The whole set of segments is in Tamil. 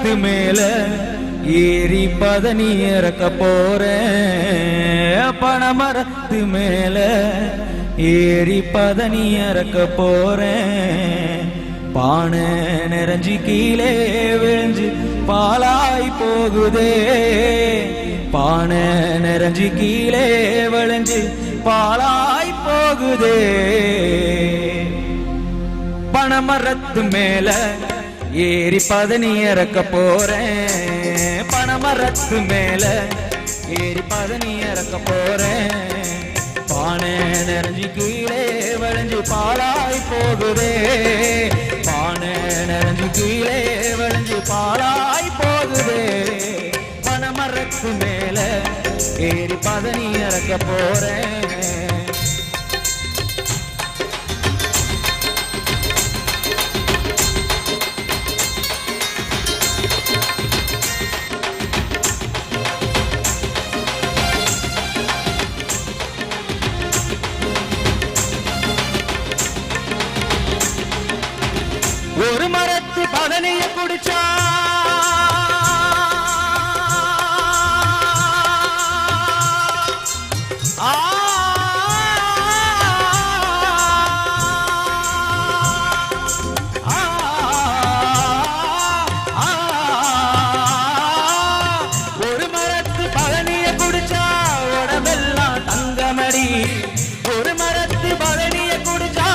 மரத்து மேல ஏறி பதனி இறக்க போறேன் பனமரத்து மேல ஏறி பதனி இறக்க போறேன் பானை நிறைஞ்சி கீழே விழுந்து பாலாய் போகுதே பானை நிறைஞ்சி கீழே விழுந்து பாலாய் போகுதே பனமரத்து மேல ஏறி பதனி இறக்க போறேன் பனமரத்து மேல ஏறி பதனி இறக்க போறேன் பானை நிறைஞ்சி கீழே விளைஞ்சு பாலாய் போகுதே பானை நிறைஞ்சி கீழே விளைஞ்சு பாலாய் போகுதே பனமரத்து மேல ஏறி பதனி இறக்க போறேன் ஒரு மரத்து பதனிய குடிச்சா ஒரு மரத்து பதனிய குடிச்சா உடம்பெல்லாம் தங்கமடி ஒரு மரத்து பதனிய குடிச்சா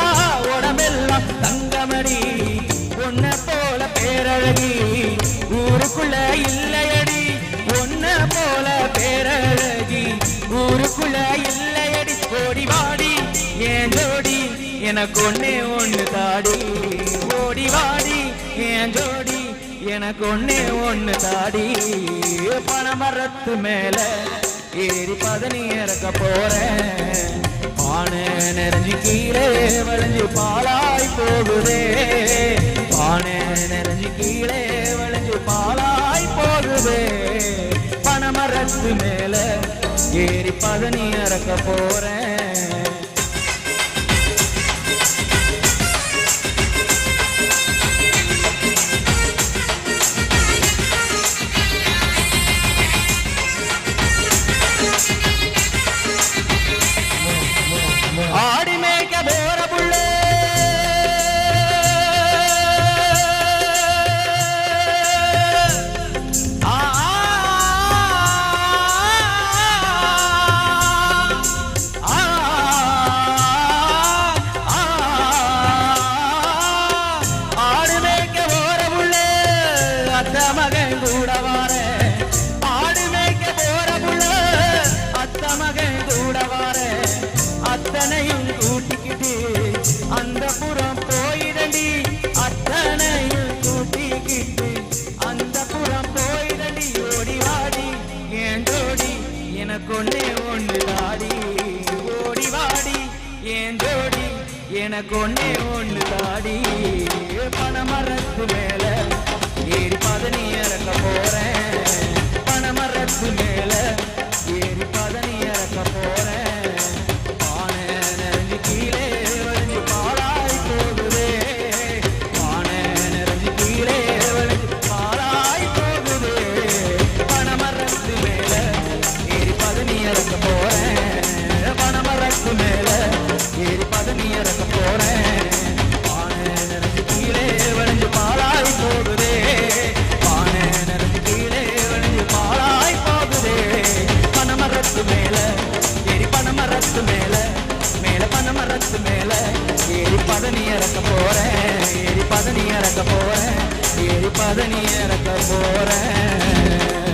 உடம்பெல்லாம் தங்கமடி ஒன்ன போல பேரழகி ஊருக்குள்ள இல்லையடி ஒன்ன போல பேரழகி ஊருக்குள்ள இல்லையடி ஓடி வாடி ஏன் ஜோடி எனக்கு ஒன்னே ஒண்ணு தாடி ஓடி வாடி ஏன் ஜோடி எனக்கு ஒன்னே ஒண்ணு தாடி பனமரத்து மேல ஏறி பதனி இறக்க போறேன் பானை நிறைஞ்சி கீழே விளைஞ்சு பாலாய் போகுதே பானை நிறைஞ்சி கீழே விளைஞ்சு பாலாய் போகுதே பனமரத்து மேல ஏறி பதனி இறக்க போறேன் ஆடி மேய்க்க போற புள்ளே ஆடு மேய்க்க போற புள்ளே அத்த மகன் கூட வாரேன் ஆடு மேய்க்க போற புள்ளே அத்த மகன் கூட வாரேன் அத்தனையும் கூட்டிக்கிட்டு அந்த புறம் போயிடண்டி அத்தனையும் கூட்டிக்கிட்டு அந்த புறம் போயிடண்டி ஓடி வாடி ஏன் ஜோடி எனக்கு ஒன்னே ஒண்ணு தாடி ஓடி வாடி ஏன் ஜோடி எனக்கு ஒன்னே ஒண்ணு தாடி பனமரத்து மேல ஏறி பதனி இறக்க போறேன் பனமரத்து மேல ஏறி பதனி இறக்க போறேன் பதனி இறக்க போறேன் ஏறி பதனி இறக்க போறேன் ஏறி பதனி இறக்க போறேன்